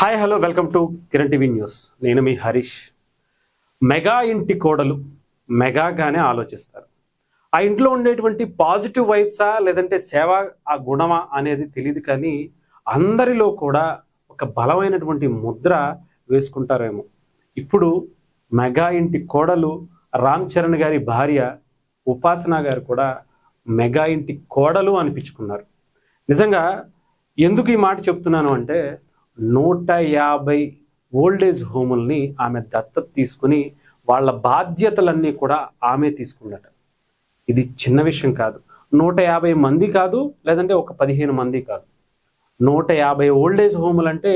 Hi hello welcome to Kiran TV news. నేను మీ Harish. Mega ఇంటి కోడలు మెగాగానే ఆలోచిస్తారు. ఆ ఇంట్లో ఉండేటువంటి పాజిటివ్ వైబ్సా లేదంటే సేవ ఆ గుణమా అనేది తెలియదు, కానీ అందరిలో కూడా ఒక బలమైనటువంటి ముద్ర వేసుకుంటారేమో. ఇప్పుడు మెగా ఇంటి కోడలు రామ్ చరణ్ గారి భార్య ఉపాసన గారు కూడా మెగా ఇంటి కోడలు అనిపించుకున్నారు. నిజంగా ఎందుకు ఈ మాట చెప్తున్నాను అంటే 150 ఓల్డేజ్ హోముల్ని ఆమె దత్తత తీసుకుని వాళ్ళ బాధ్యతలన్నీ కూడా ఆమె తీసుకుందట. ఇది చిన్న విషయం కాదు. 150 మంది కాదు, లేదంటే ఒక 15 మంది కాదు, 150 ఓల్డేజ్ హోములు అంటే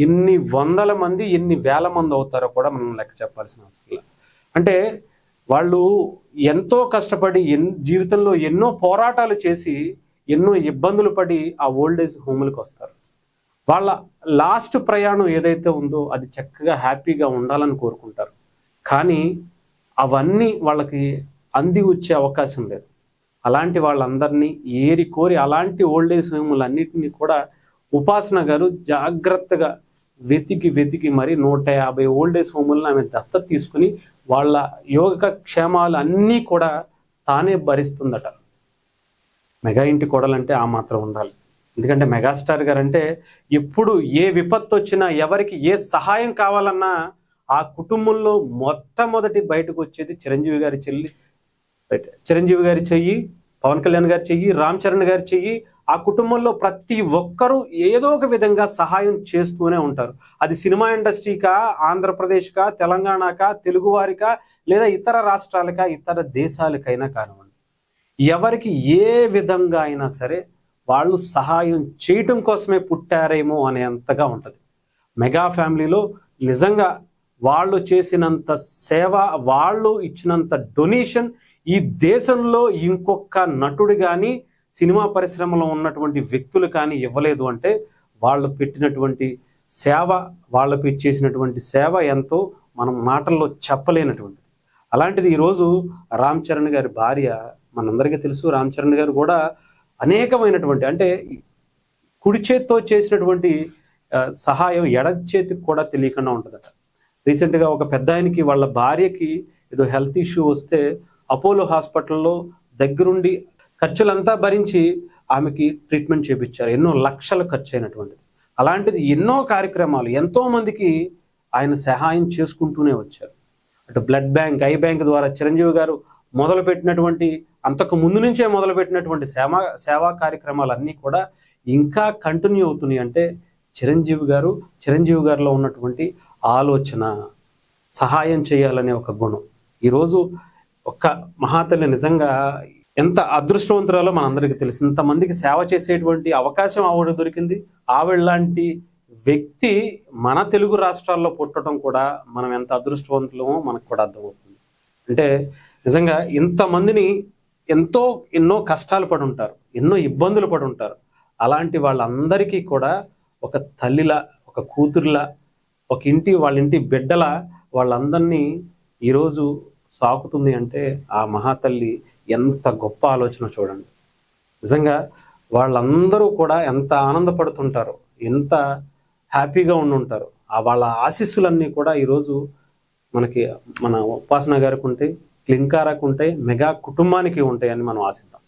ఎన్ని వందల మంది ఎన్ని వేల మంది అవుతారో కూడా మనం లెక్క చెప్పాల్సిన అవసరం లేదు. అంటే వాళ్ళు ఎంతో కష్టపడి జీవితంలో ఎన్నో పోరాటాలు చేసి ఎన్నో ఇబ్బందులు పడి ఆ ఓల్డేజ్ హోములకు వస్తారు. వాళ్ళ లాస్ట్ ప్రయాణం ఏదైతే ఉందో అది చక్కగా హ్యాపీగా ఉండాలని కోరుకుంటారు. కానీ అవన్నీ వాళ్ళకి అంది వచ్చే అవకాశం లేదు. అలాంటి వాళ్ళందరినీ ఏరి కోరి అలాంటి ఓల్డేజ్ హోములన్నింటినీ కూడా ఉపాసన గారు జాగ్రత్తగా వెతికి మరి 150 ఓల్డేజ్ హోములను ఆమె దత్తత తీసుకుని వాళ్ళ యోగక్షేమాలు అన్నీ కూడా తానే భరిస్తుందట. మెగా ఇంటి కోడలంటే ఆ మాత్రం ఉండాలి. ఎందుకంటే మెగాస్టార్ గారు అంటే ఎప్పుడు ఏ విపత్తు వచ్చినా ఎవరికి ఏ సహాయం కావాలన్నా ఆ కుటుంబంలో మొట్టమొదటి బయటకు వచ్చేది చిరంజీవి గారి చిరంజీవి గారి చెయ్యి, పవన్ కళ్యాణ్ గారి చెయ్యి, రామ్ చరణ్ గారి చెయ్యి. ఆ కుటుంబంలో ప్రతి ఒక్కరూ ఏదో ఒక విధంగా సహాయం చేస్తూనే ఉంటారు. అది సినిమా ఇండస్ట్రీకా, ఆంధ్రప్రదేశ్కా, తెలంగాణకా, తెలుగువారికా, లేదా ఇతర రాష్ట్రాలకా, ఇతర దేశాలకైనా కానివ్వండి, ఎవరికి ఏ విధంగా అయినా సరే వాళ్ళు సహాయం చేయటం కోసమే పుట్టారేమో అనేంతగా ఉంటుంది. మెగా ఫ్యామిలీలో నిజంగా వాళ్ళు చేసినంత సేవ, వాళ్ళు ఇచ్చినంత డొనేషన్ ఈ దేశంలో ఇంకొక నటుడు కానీ సినిమా పరిశ్రమలో ఉన్నటువంటి వ్యక్తులు కానీ ఇవ్వలేదు. అంటే వాళ్ళు పెట్టినటువంటి సేవ, వాళ్ళకి చేసినటువంటి సేవ ఎంతో మనం మాటల్లో చెప్పలేనటువంటిది. అలాంటిది ఈరోజు రామ్ చరణ్ గారి భార్య, మనందరికీ తెలుసు, రామ్ చరణ్ గారు కూడా అనేకమైనటువంటి అంటే కుడి చేతితో చేసినటువంటి సహాయం ఎడ చేతికి కూడా తెలియకుండా ఉంటుందట. రీసెంట్గా ఒక పెద్ద ఆయనకి వాళ్ళ భార్యకి ఏదో హెల్త్ ఇష్యూ వస్తే అపోలో హాస్పిటల్లో దగ్గరుండి ఖర్చులంతా భరించి ఆమెకి ట్రీట్మెంట్ చేయించారు. ఎన్నో లక్షలు ఖర్చు అయినటువంటిది. అలాంటిది ఎన్నో కార్యక్రమాలు ఎంతో మందికి ఆయన సహాయం చేసుకుంటూనే వచ్చారు. అటు బ్లడ్ బ్యాంక్, ఐ బ్యాంక్ ద్వారా చిరంజీవి గారు మొదలుపెట్టినటువంటి, అంతకు ముందు నుంచే మొదలుపెట్టినటువంటి సేవా కార్యక్రమాలన్నీ కూడా ఇంకా కంటిన్యూ అవుతున్నాయి. అంటే చిరంజీవి గారిలో ఉన్నటువంటి ఆలోచన, సహాయం చేయాలనే ఒక గుణం. ఈరోజు ఒక్క మహాతల్లి నిజంగా ఎంత అదృష్టవంతురాలో మనందరికీ తెలుసు. ఇంతమందికి సేవ చేసేటువంటి అవకాశం ఆవిడ దొరికింది. ఆవిడ లాంటి వ్యక్తి మన తెలుగు రాష్ట్రాల్లో పుట్టడం కూడా మనం ఎంత అదృష్టవంతులమో మనకు కూడా అర్థమవుతుంది. అంటే నిజంగా ఇంతమందిని ఎన్నో కష్టాలు పడి ఉంటారు, ఎన్నో ఇబ్బందులు పడి ఉంటారు. అలాంటి వాళ్ళందరికీ కూడా ఒక తల్లిలా, ఒక కూతురులా, వాళ్ళ ఇంటి బిడ్డలా వాళ్ళందరినీ ఈరోజు సాకుతుంది. అంటే ఆ మహాతల్లి ఎంత గొప్ప ఆలోచన చూడండి. నిజంగా వాళ్ళందరూ కూడా ఎంత ఆనందపడుతుంటారో, ఎంత హ్యాపీగా ఉండుంటారు. వాళ్ళ ఆశీస్సులన్నీ కూడా ఈరోజు మన ఉపాసన గారికి ఉంటాయి, క్లింకారాకు ఉంటాయి, మెగా కుటుంబానికి ఉంటాయని మనం ఆశిద్దాం.